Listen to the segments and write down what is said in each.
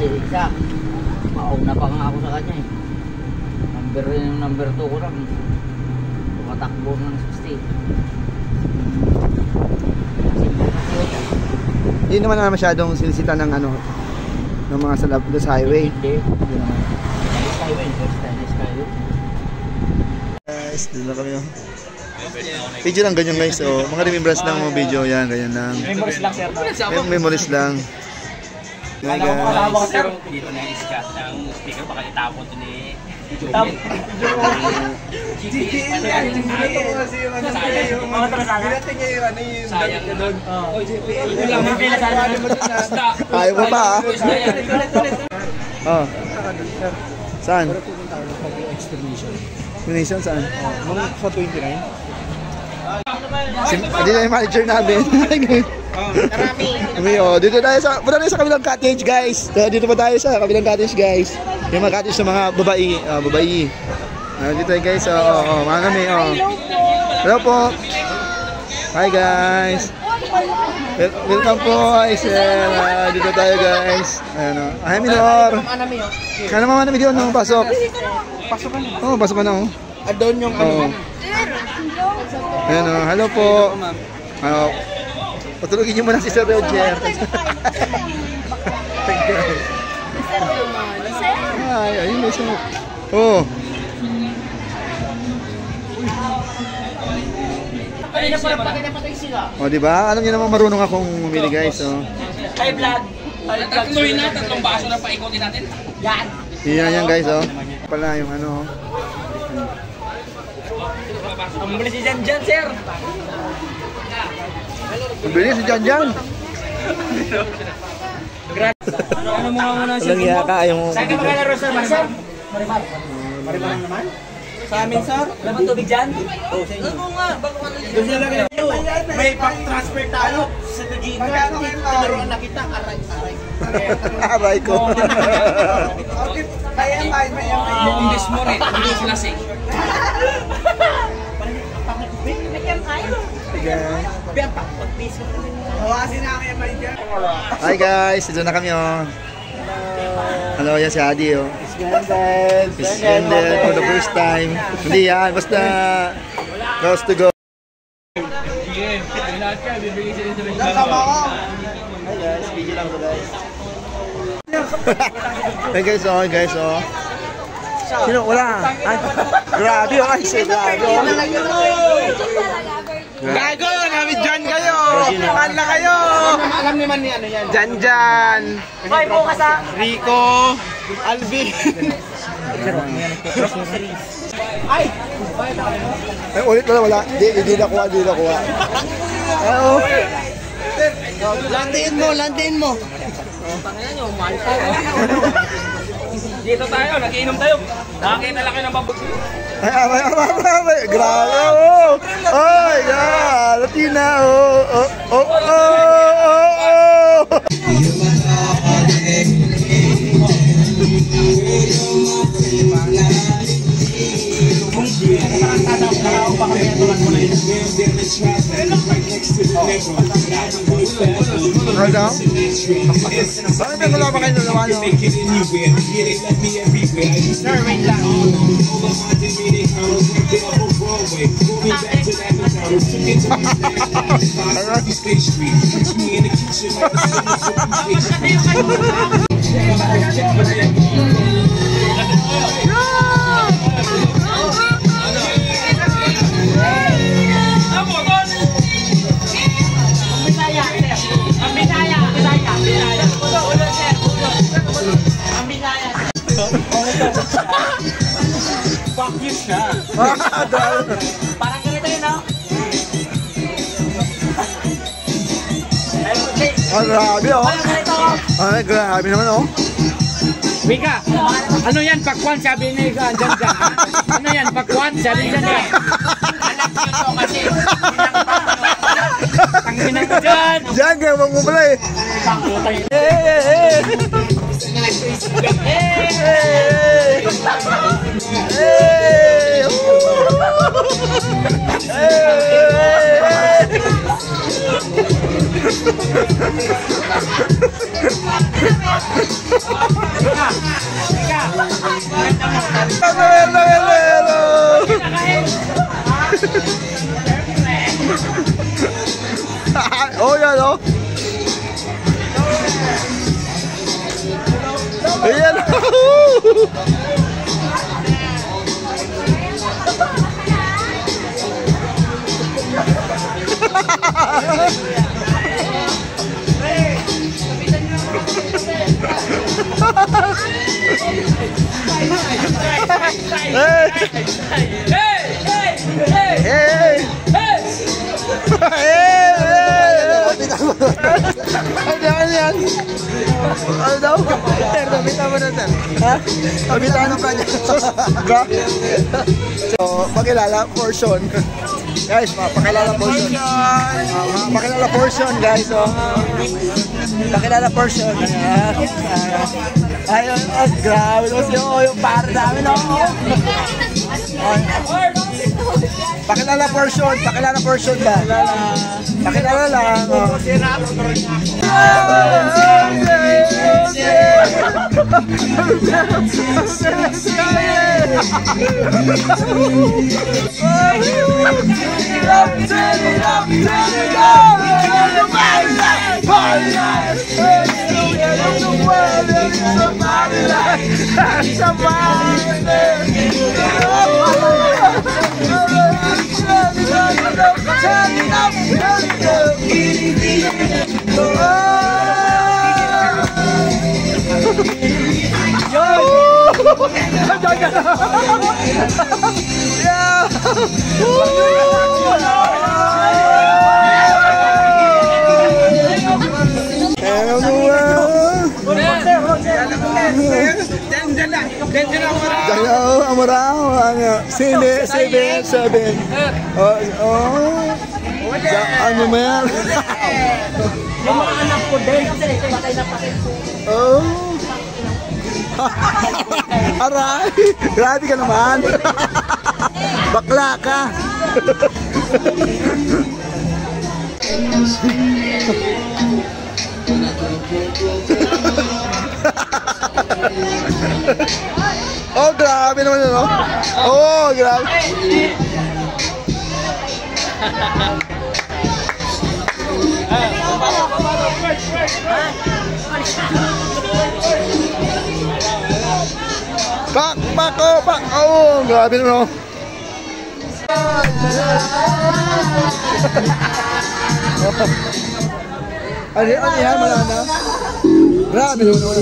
isa. Mauna pa nga ako sa kanya eh. Number 2 ko lang. Tumatakbo ng 60. Hindi naman na masyadong sinisita ng ano, ng mga sa highway. Hindi naman. Skyway. Guys, doon na kami. Video lang ganyan guys. So, mga remembrance lang mga video yan, ganyan lang. Memories lang sir. Memories lang. Alam ko kalawa ko sir. Dito na yung scat ng speaker baka itapon to ni Joey. Ayaw mo pa ah. Oh. Saan? Explanation saan? Sa 29. Hindi na yung manager namin. Dito tayo sa, punta tayo sa kabilang cottage guys. Dito pa tayo sa kabilang cottage guys. Yung mga cottage ng mga babae. Dito tayo guys. Mga kami. Hello po. Hi guys. Welcome po. Dito tayo guys. Ayan o. Hi Minor. Kaya naman namin yun. Pasok. Pasok ka na. Oo, pasok ka na. Adon yung ano. Ayan o. Hello po. Patulogin nyo muna si Sir Roger. Ay, ayun may sumok. Oh. O, diba? Alam niyo naman marunong akong mamili guys. Hi vlog. Tatluin na, tatlong baso na paikotin natin. Yan. Yan guys Pala yung ano. Ang bilis si Jan sir. Ang bilis si Jan. Ano mo muna siya? Walang yaka yung... Saan ka maglalaro sir? Marimar? Marimar naman? Sa amin sir? Wala bang tubig dyan? Oo, sa inyo. Oo nga, bago ano dyan. May pang-transfer tayo sa Tugino. Tinuruan na kita, aray. Aray ko. Yung English mo rin, English lasing. Hi guys, ito na kami Hello, yan si Adi Scandal for the first time. Hindi yan, basta close to go. Hi guys, video lang to guys. Hey guys, Sino? Wala. Ay, grabe ay, grabe Gago, namin dyan kayo. Pakala kayo. Alam naman ni ano yan. Jan. Hoy, bukas ha. Rico. Alvin. Ay, ulit na wala. Hindi nakuha. Oo. Landiin mo. Pangalan nyo, mahal po. Dito tayo, nagiinom tayo. Nakakita lang kayo ng bambog. Ay, grabe, Ay, God, Latina, Right now? Bakit may wala pa kayo nalawa nyo? Sir, wait lang. Fuck you siya. Parang ganito yun, no? Grabe, Ay, grabe naman, Mika, ano yan? Pakwan, sabi ni Jan. Ano yan? Pakwan, sabi ni Jan. Anak nyo to kasi. Tanginan ko dyan. Jan, kaya mo pala Oh, yan, oh. Ayan. Ano yan? Ano daw? Sir, nabitan mo na, sir. Ha? Nabitan ng kanya. So, pakilala portion. Guys, pakilala portion. Pakilala portion, guys. So, pakilala portion. Ayun, grabe naman siya. Yung pare namin, pakilala portion. Pakilala portion ba? Pakilala lang. Sini, 7. Ano mo yan? Yung mga anak ko din, kasi patay na patay. Oh. Aray! Grabe ka naman! Bakla ka! Oh, grabe naman yun, oh! Oh, grabe! Pak! Oh, grabe naman, oh! Ano yan? Wala na? Grabe naman, oh!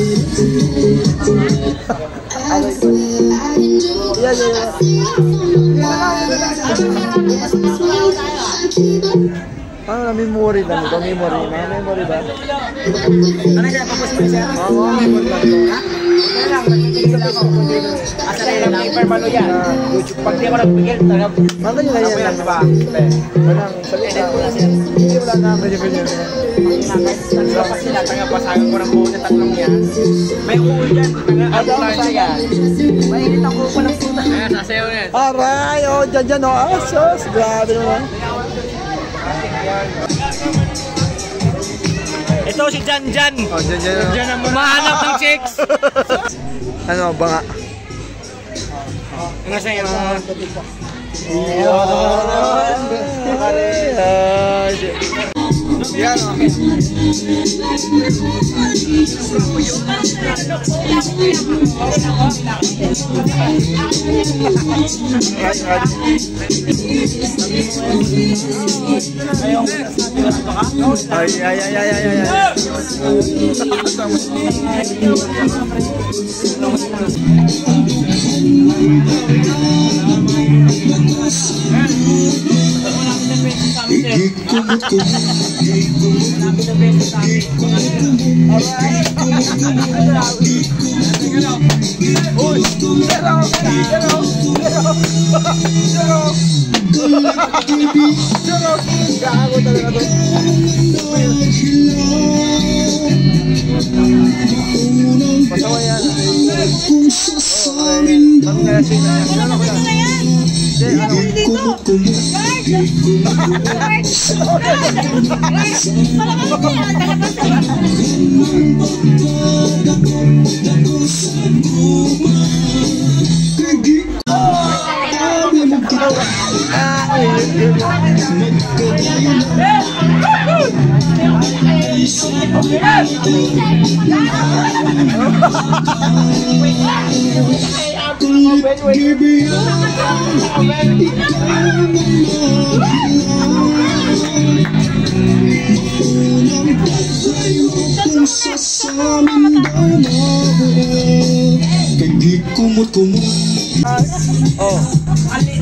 Ano na memory lang ito? Memory? May memory ba? Ano siya? Papost mo siya? Oo, memory lang ito. Kaya lang, nagpipigil ako. Asa na yung paper malo yan? Pag di ako nagpigil, talagang... Mga ganyan na yan. Ano ba? Walang salit na. Hindi, wala na. Medyo ganyan. Tatlo pa sila, pasagan ko ng buo na tatlong yan. May uul yan. Ano lang siya? Mainit ako pa ng puta. Ayan, nasayaw na yan. Aray! Oh, dyan, oh. Ah, sus! Grabe naman. Ito si Jan. Oh, dyan, oh. Umahanap ng chicks. Ano, banga? Nga sa'yo. Yan, oh. Ay. Pasawa yan. Kung sasabing ba? Ano dito?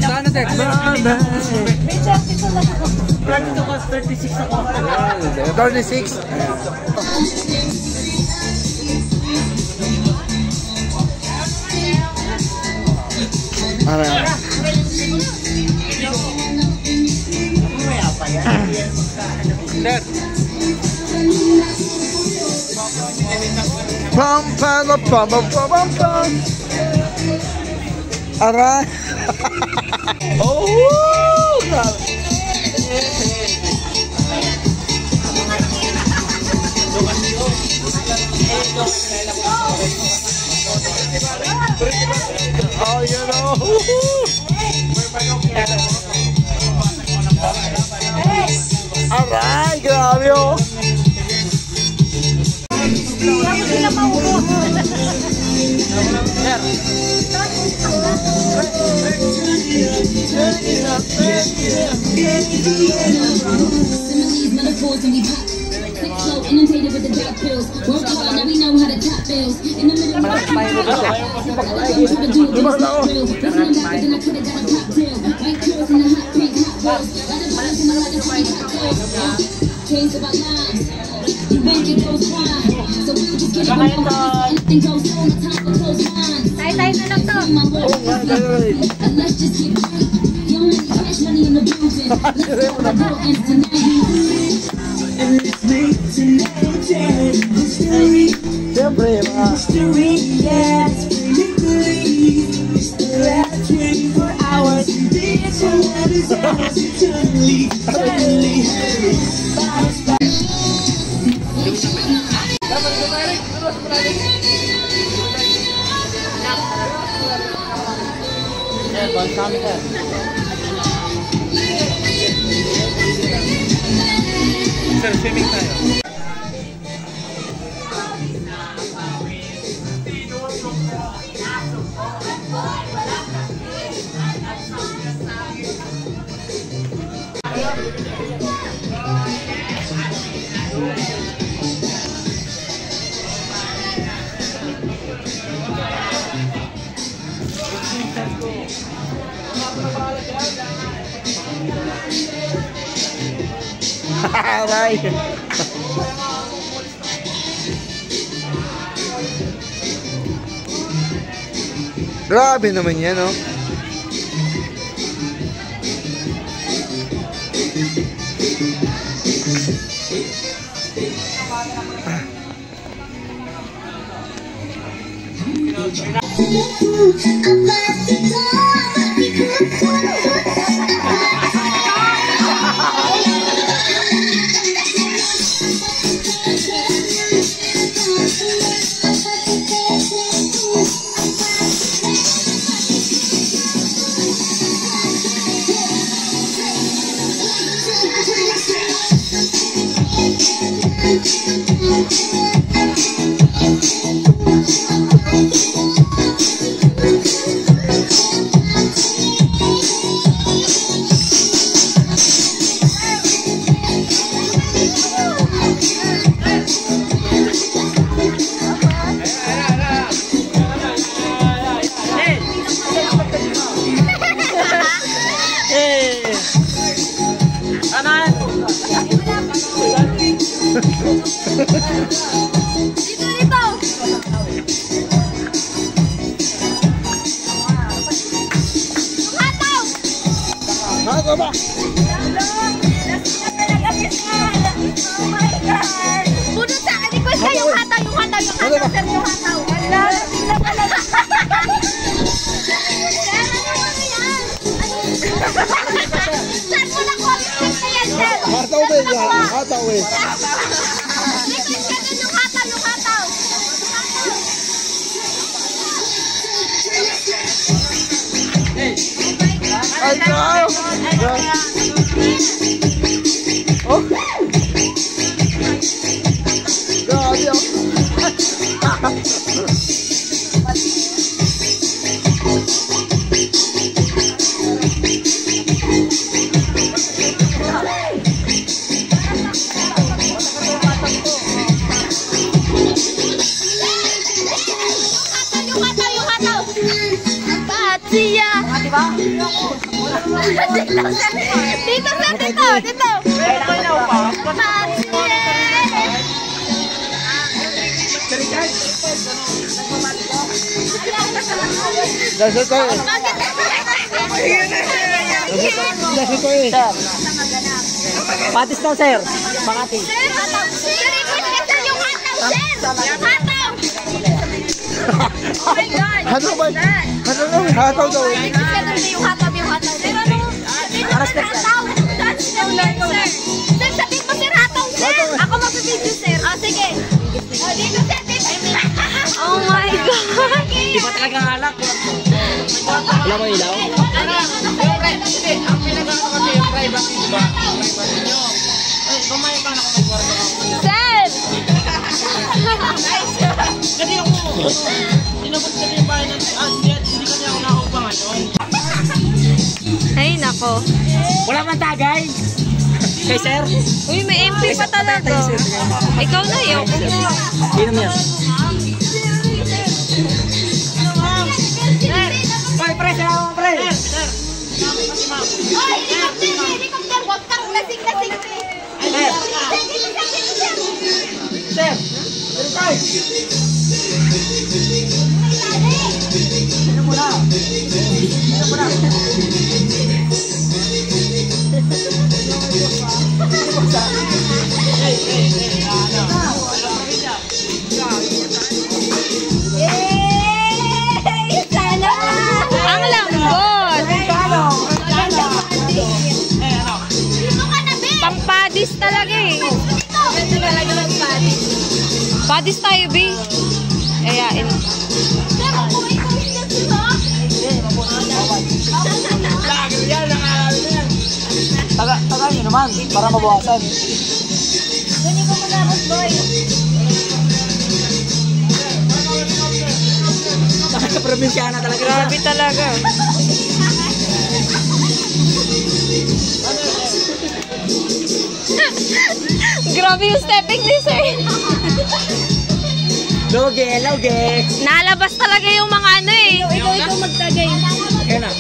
Sana tek. 36 ako. 36. Sir. Pam pam pam pam pam pam. Aray. Oh! Oh, you know. Aray, grabe oh. Inundated with the dark pills. Work hard, now we know how to top bills. In the middle of the night, I try to do this real. There's no doubt that I could have got a cocktail. White girls in the hot pink hot girls. Lot of boys in the lot of free cocktails. Change about lives. You make it goes fine. So we just get it on. Anything goes on. The time for close lines. Tay na lang to. And let's just get right. You only cash money in the building. Let's go to the girl and tonight. And let's make tonight history. History, yeah, it's the last 24 hours. This one is ours eternally, eternally. Sir, swimming tayo. Aray. Grabe naman yan, no? Ano? Ay, wow! Oh! Grabe, Siya! Diba? Dito. Dasal ko eh. Patis daw, sir. Makati. Sir, hataw! Sir, ito yung hataw, sir! Hataw! Oh my God! Hataw ba? Hataw daw. Sir, ano yung hataw? Sir, ano? Dito, sir, hataw! Sir, sabihin mo, sir, hataw, sir! Ako mapipidyo, sir. Ah, sige. Oh, dito, sir, dito. Oh my God! Di ba talagang alak? Wala mo ilaw? Ang pinag-ano kasi yung private ba? Private nyo. Ay, kumain pa na kung may Sir! Kasi ako, sinabot kasi yung bahay ng hindi kasi ako nakaupa ngayon. Ay, nako. Wala man tagay. Kay sir? Uy, may MP pa talaga. Ikaw na yun. Sino mo yan? Pre, salamat mo, pre. Oy, helicopter! Huwag kang lasing-lasing. Sir. Sino mo na? Yay! Sana! Ang lambot! Pampadis talaga eh. Padis tayo, B. Ayain. Taga nyo naman, para mabawasan. Gani ko magabot, boy. Nakaka-probinsyana talaga. Grabe talaga. Grabe yung stepping ni sir. Loge. Nalabas talaga yung mga ano eh. Ikaw magtagay. Kaya na.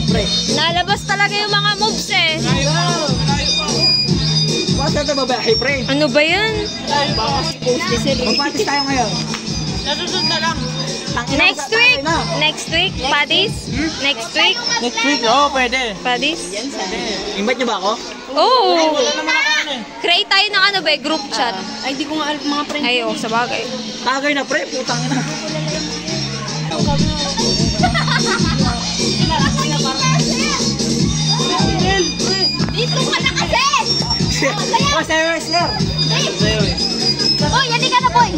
Pre. Nalabas talaga yung mga moves eh. Basta ito babae, pre. Ano ba yan? Magpatis tayo ngayon. Nasusunod na lang. Next week, Padis? Next week, Next week, oo, pwede. Padis? Invite niyo ba ako? Oo. Wala naman ako ano eh. Create tayo ng ano ba, group chat. Ay, di ko nga alam mga friends. Ay, oh, sa bagay. Tagay na, pre. Putang ina. Dito ka na kasi! Oh, sir wrestler. Boy, hindi ka na, boy!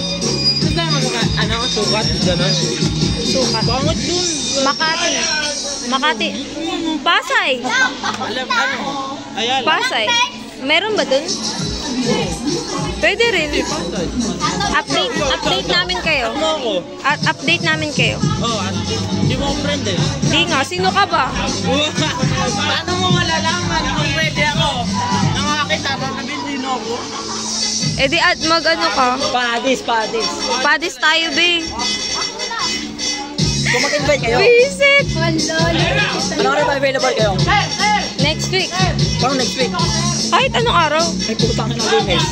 Gusto tayo ano, sukat, gano'n. Sukat. Bangot dun. Makati. Pasay. Alam, ano, ayan. Pasay. Meron ba dun? Pwede rin. Update namin kayo. Ano ako? At update namin kayo. Oo, hindi mo ako friend eh. Di nga, sino ka ba? Paano mo malalaman kung pwede ako? Nakakita, sabihin sino ako? Eh di at mag-ano ka? Padis. Padis tayo, be. Kung mag-invite kayo, Visit! ano rin ba available kayo? Next week. Parang next week. Kahit anong araw. Ay, putang ina ng Lunes.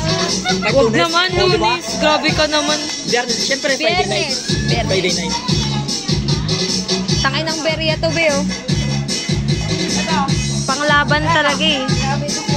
Ay, Huwag Lunes. naman, Oh, diba? Lunes. Grabe ka naman. Siyempre, Friday night. Biyernes. Friday night. Tangin ng berya to, be, oh. Panglaban talaga eh.